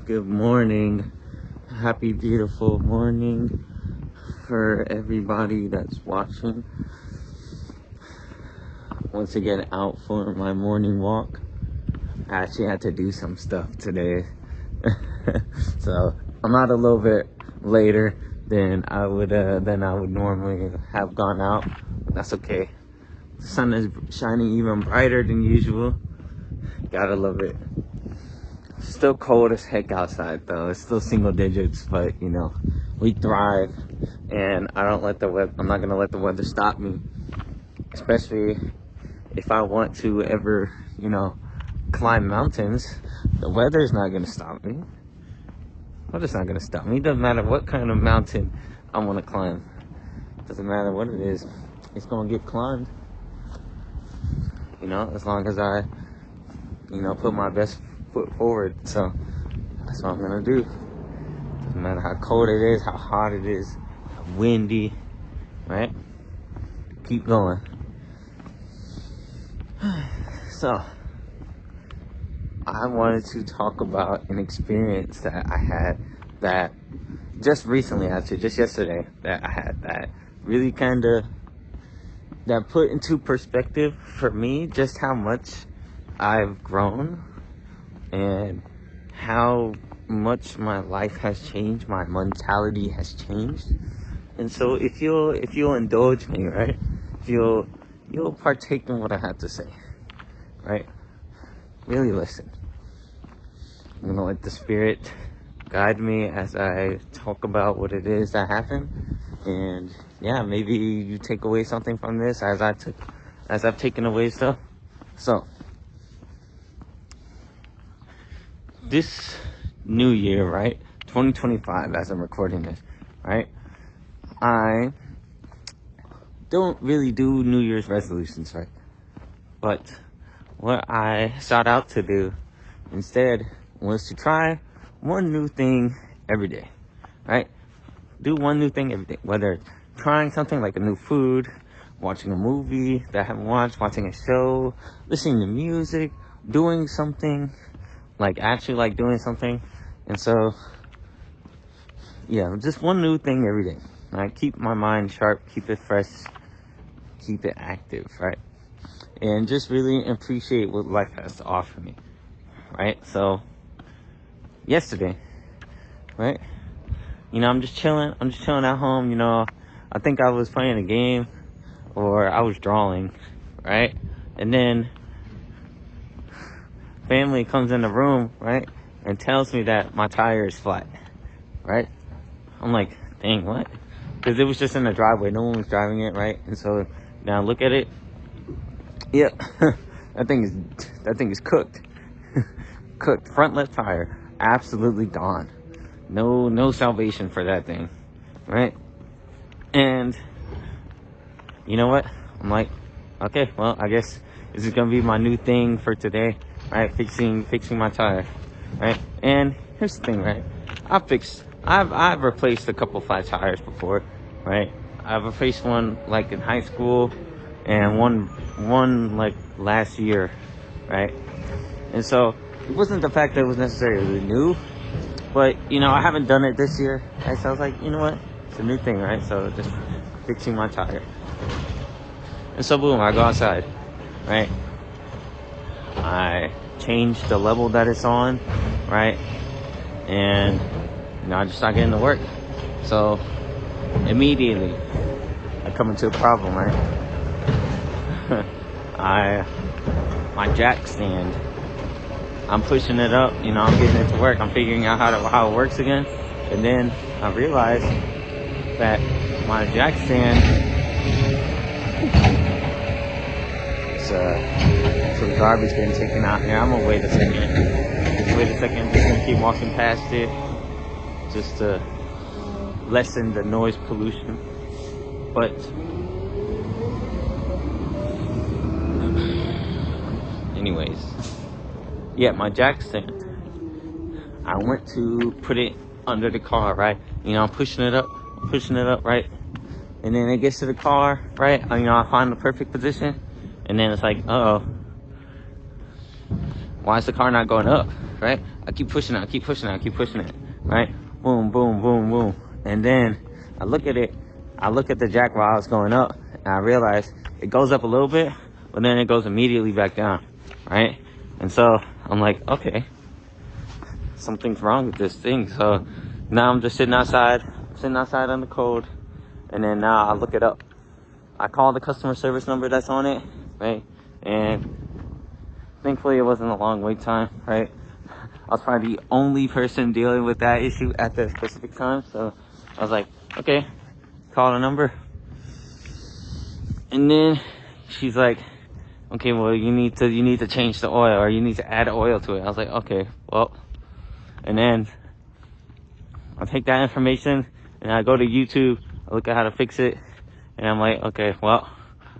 Good morning. Happy, beautiful morning for everybody that's watching. Once again, out for my morning walk. I actually had to do some stuff today. So I'm out a little bit later than I would normally have gone out. That's okay. The sun is shining even brighter than usual. Gotta love it. Still cold as heck outside though. It's still single digits, but you know, we thrive, and I'm not gonna let the weather stop me, especially if I want to ever, climb mountains. The weather's not gonna stop me. Weather's not gonna stop me. It doesn't matter what kind of mountain I want to climb. Doesn't matter what it is. It's gonna get climbed. As long as I, put my best foot forward. So that's what I'm gonna do. Doesn't matter how cold it is, how hot it is, how windy, right? Keep going. So I wanted to talk about an experience that I had that just recently, actually just yesterday, that I had that really that put into perspective for me just how much I've grown and how much my life has changed, my mentality has changed. And so if you'll indulge me, right? If you'll partake in what I have to say, right? Really listen. I'm gonna let the Spirit guide me as I talk about what it is that happened. And yeah, maybe you take away something from this as I've taken away stuff. So this new year, right? 2025, as I'm recording this, right? I don't really do New Year's resolutions, right? But what I sought out to do instead was to try one new thing every day, right? Do one new thing every day, whether it's trying something like a new food, watching a movie that I haven't watched, watching a show, listening to music, doing something, actually doing something. And so, yeah, just one new thing every day. Right? Keep my mind sharp, keep it fresh, keep it active, right? And just really appreciate what life has to offer me, right? So, yesterday, right? I'm just chilling at home, I think I was playing a game or I was drawing, right? And then family comes in the room, right? And tells me that my tire is flat, right? I'm like, dang, what? Because it was just in the driveway. No one was driving it, right? And so now I look at it. Yep. that thing is cooked. Cooked. Front left tire. Absolutely gone. No salvation for that thing, right? And you know what? I'm like, okay, well, I guess this is gonna be my new thing for today, right? Fixing my tire, right? And here's the thing, right? I've replaced a couple flat tires before, right? I've replaced one in high school and one last year, right? And so it wasn't the fact that it was necessarily new, but I haven't done it this year, right? So I was like, you know what? It's a new thing, right? So just fixing my tire. And so boom, I go outside, right? I change the level that it's on, right? And I just start getting to work. So immediately I come into a problem, right? My jack stand, I'm pushing it up, I'm getting it to work. I'm figuring out how it works again. And then I realize that my jack stand, some garbage getting taken out here. I'm gonna wait a second. I'm just gonna keep walking past it just to lessen the noise pollution. But anyways, yeah, my jack stand, I went to put it under the car, right? I'm pushing it up, right? And then it gets to the car, right? I find the perfect position. And then it's like, Why is the car not going up, right? I keep pushing it, I keep pushing it, I keep pushing it, right? Boom, boom, boom, boom. And then I look at it, I look at the jack while it's going up, and I realize it goes up a little bit, but then it goes immediately back down, right? And so I'm like, okay, something's wrong with this thing. So now I'm just sitting outside on the cold, and then now I look it up. I call the customer service number that's on it, right? And thankfully it wasn't a long wait time, right? I was probably the only person dealing with that issue at that specific time. So I was like, okay, call the number. And then she's like, okay, well, you need to change the oil, or you need to add oil to it. I was like, okay, well, and then I take that information and I go to YouTube, I look at how to fix it, and I'm like, okay, well,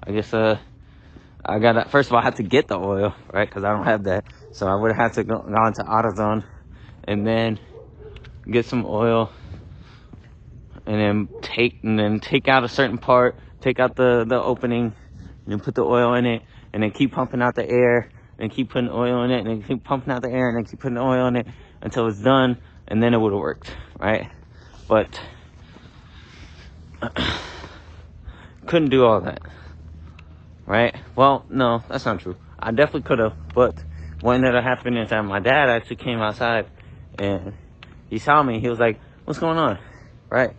I guess, I gotta, first of all, I have to get the oil, right? Cause I don't have that. So I would have had to go into AutoZone and then get some oil, and then take out a certain part, take out the opening, and then put the oil in it, and then keep pumping out the air, and keep putting oil in it, and then keep pumping out the air, and then keep putting the oil in it until it's done, and then it would have worked, right? But couldn't do all that, right? Well, no, that's not true. I definitely could have, but what ended up happening is that my dad actually came outside, and he saw me. He was like, what's going on, right?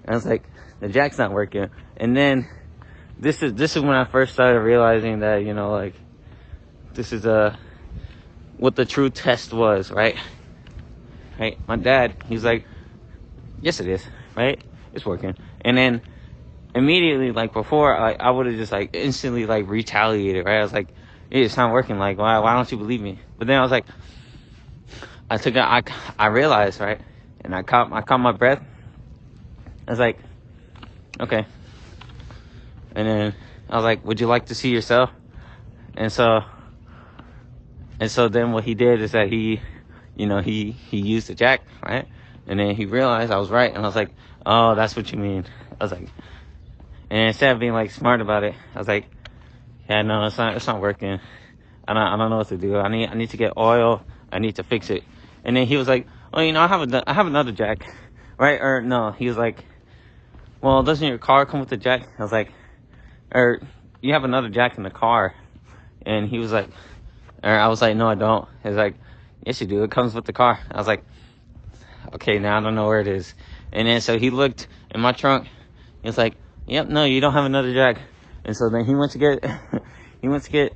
And I was like, the jack's not working. And then this is when I first started realizing that, you know, like, this is what the true test was, right? Right? My dad, he's like, yes it is, right? It's working. And then immediately, like, before, I would have just, like, instantly, like, retaliated, right? I was like, hey, it's not working, like, why don't you believe me? But then I was like, I realized, right? And I caught my breath. I was like, okay. And then I was like, would you like to see yourself? And so then what he did is that he used the jack, right? And then he realized I was right, and I was like, oh, that's what you mean. I was like, and instead of being like smart about it, I was like, yeah, no, it's not working. I don't know what to do. I need to get oil. I need to fix it. And then he was like, oh, you know, I have another jack, right? Or no, he was like, well, doesn't your car come with a jack? I was like, or you have another jack in the car. And he was like, or I was like, no, I don't. He was like, yes, you do. It comes with the car. I was like, okay, now I don't know where it is. And then so he looked in my trunk. He was like, yep, no, you don't have another jack. And so then he went to get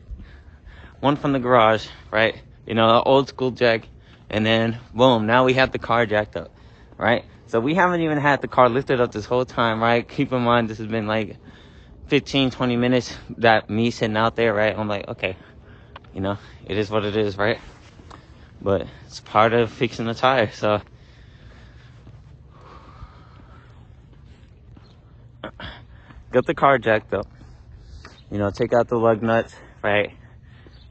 one from the garage, right? You know, an old school jack. And then boom, now we have the car jacked up, right? So we haven't even had the car lifted up this whole time, right? Keep in mind, this has been like 15-20 minutes that me sitting out there, right? I'm like, okay, you know, it is what it is, right? But it's part of fixing the tire. So got the car jacked up, you know, take out the lug nuts, right?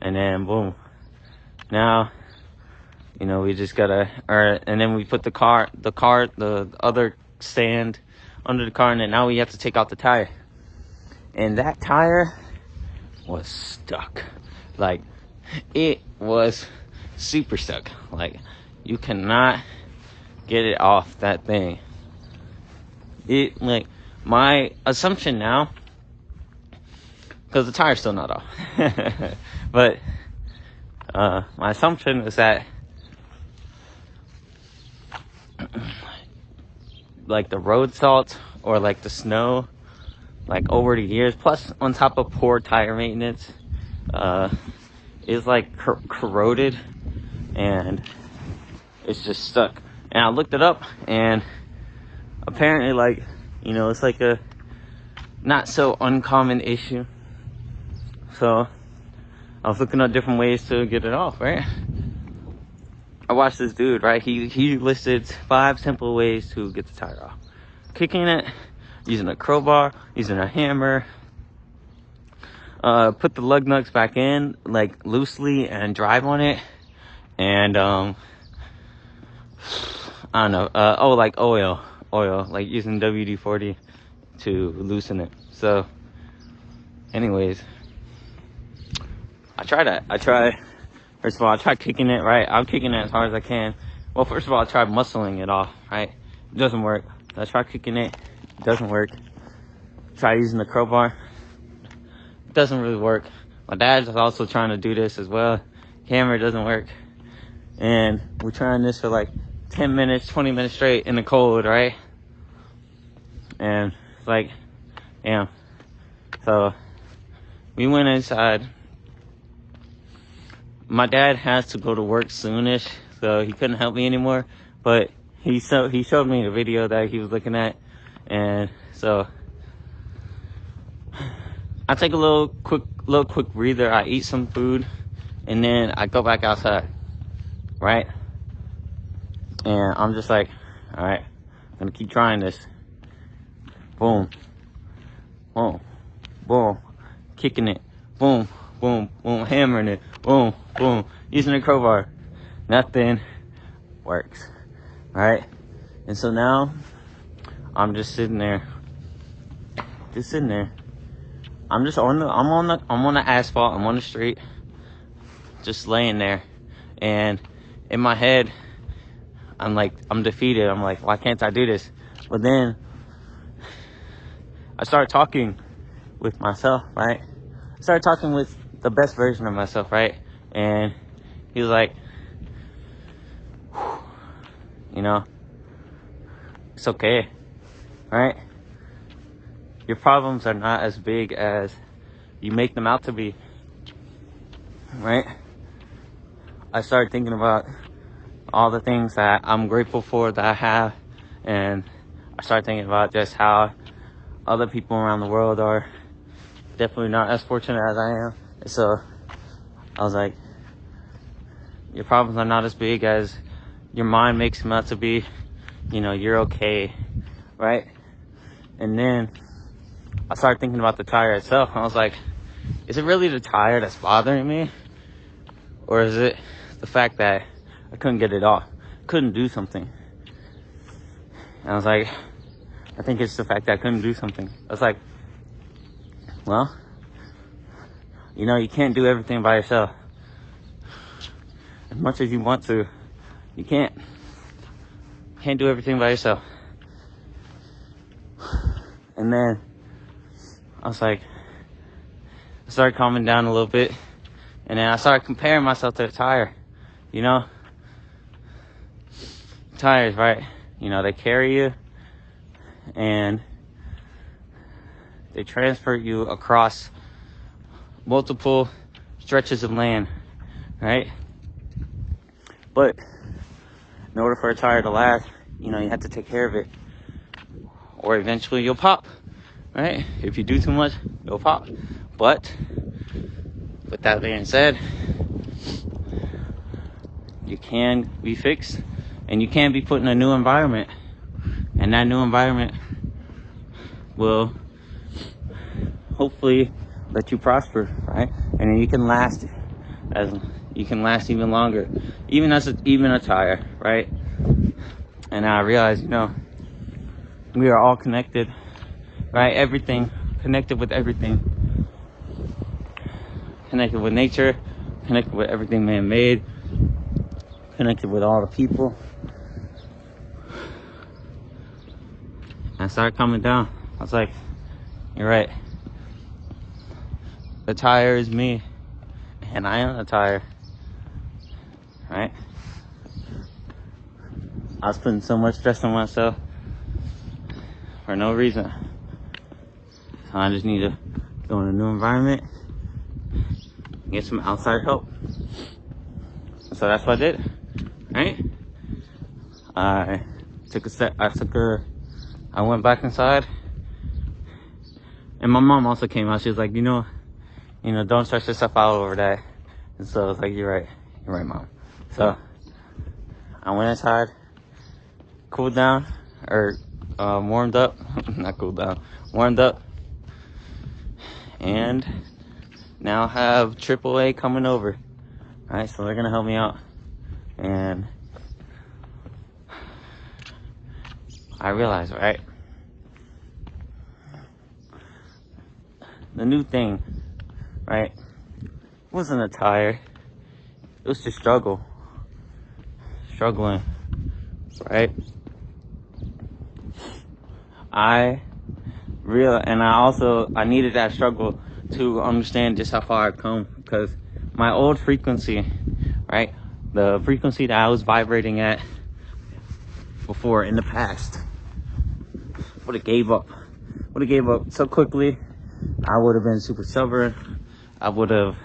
And then boom, now, you know, we just gotta, and then we put the other stand under the car, and then now we have to take out the tire. And that tire was stuck. Like, it was super stuck. Like, you cannot get it off that thing. It, like, my assumption now, because the tire's still not off, but my assumption is that like the road salt or like the snow, like over the years, plus on top of poor tire maintenance, is like corroded, and it's just stuck. And I looked it up, and apparently, like, you know, it's like a not so uncommon issue. So I was looking at different ways to get it off, right? I watched this dude, right? He listed 5 simple ways to get the tire off. Kicking it, using a crowbar, using a hammer, put the lug nuts back in, like, loosely, and drive on it, and I don't know, like oil, like using WD-40 to loosen it. So anyways, I try that. I try First of all, I tried kicking it, right? I'm kicking it as hard as I can. Well, first of all, I tried muscling it off, right? It doesn't work. I tried kicking it. It doesn't work. Try using the crowbar. It doesn't really work. My dad's also trying to do this as well. Camera doesn't work. And we're trying this for like 10 minutes, 20 minutes straight in the cold, right? And it's like, damn. So we went inside. My dad has to go to work soonish, so he couldn't help me anymore. But he showed me the video that he was looking at, and so I take a little quick breather. I eat some food, and then I go back outside, right? And I'm just like, all right, I'm gonna keep trying this. Boom, boom, boom, kicking it, boom, boom, boom, hammering it, boom, boom, using a crowbar. Nothing works, right? And so now I'm just sitting there, I'm on the asphalt. I'm on the street, just laying there, and in my head, I'm like, I'm defeated. I'm like, why can't I do this? But then I started talking with myself, right? I started talking with the best version of myself, right? And he was like, you know, it's okay, right? Your problems are not as big as you make them out to be, right? I started thinking about all the things that I'm grateful for that I have, and I started thinking about just how other people around the world are definitely not as fortunate as I am. And so I was like, your problems are not as big as your mind makes them out to be. You know, you're okay, right? And then I started thinking about the tire itself. I was like, is it really the tire that's bothering me? Or is it the fact that I couldn't get it off? Couldn't do something. And I was like, I think it's the fact that I couldn't do something. I was like, well, you know, you can't do everything by yourself. As much as you want to, you can't. You can't do everything by yourself. And then I was like, I started calming down a little bit, and then I started comparing myself to the tire. You know, tires, right? You know, they carry you and they transport you across multiple stretches of land, right? But in order for a tire to last, you know, you have to take care of it, or eventually you'll pop, right? If you do too much, you'll pop. But with that being said, you can be fixed, and you can be put in a new environment, and that new environment will hopefully let you prosper, right? And then you can last even longer, even a tire, right? And I realized, you know, we are all connected, right? Everything connected with everything, connected with nature, connected with everything man-made, connected with all the people. I started coming down. I was like, you're right. The tire is me, and I am the tire, right? I was putting so much stress on myself for no reason. So I just need to go in a new environment, get some outside help. So that's what I did, right? I went back inside, and my mom also came out. She was like, you know, don't stress yourself out over that. And so I was like, you're right, Mom. So I went inside, cooled down, or warmed up, not cooled down, warmed up, and now have AAA coming over. All right, so they're gonna help me out, and I realized, right, the new thing, right, wasn't a tire. it was just struggling, right? I I needed that struggle to understand just how far I've come, because my old frequency, right? The frequency that I was vibrating at before in the past would have gave up so quickly. I would have been super stubborn. I would have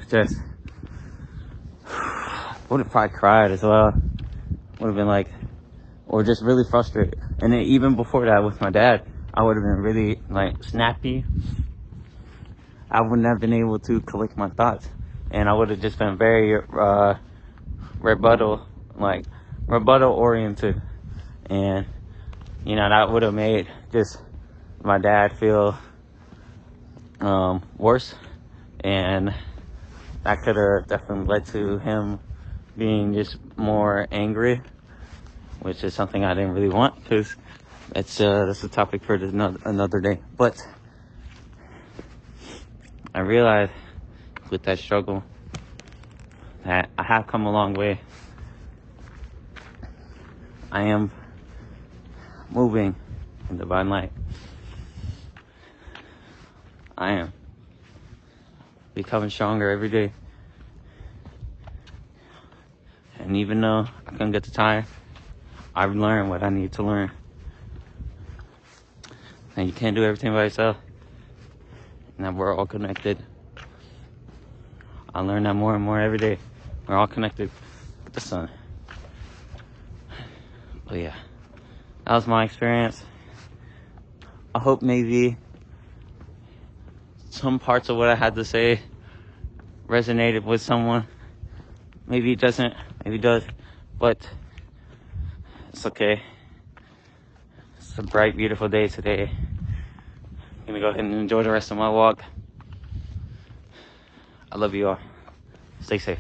probably cried as well. Would have been like, or just really frustrated. And then even before that with my dad, I would have been really like snappy. I wouldn't have been able to collect my thoughts, and I would have just been very rebuttal oriented, and that would have made just my dad feel worse, and that could have definitely led to him being just more angry, which is something I didn't really want, because that's a topic for another day. But I realized with that struggle that I have come a long way. I am moving in divine light. I am becoming stronger every day. And even though I couldn't get the tire, I've learned what I need to learn. And you can't do everything by yourself. And that we're all connected. I learn that more and more every day. We're all connected with the sun. But yeah, that was my experience. I hope maybe some parts of what I had to say resonated with someone. Maybe it doesn't, maybe it does, but it's okay. It's a bright, beautiful day today. I'm gonna go ahead and enjoy the rest of my walk. I love you all. Stay safe.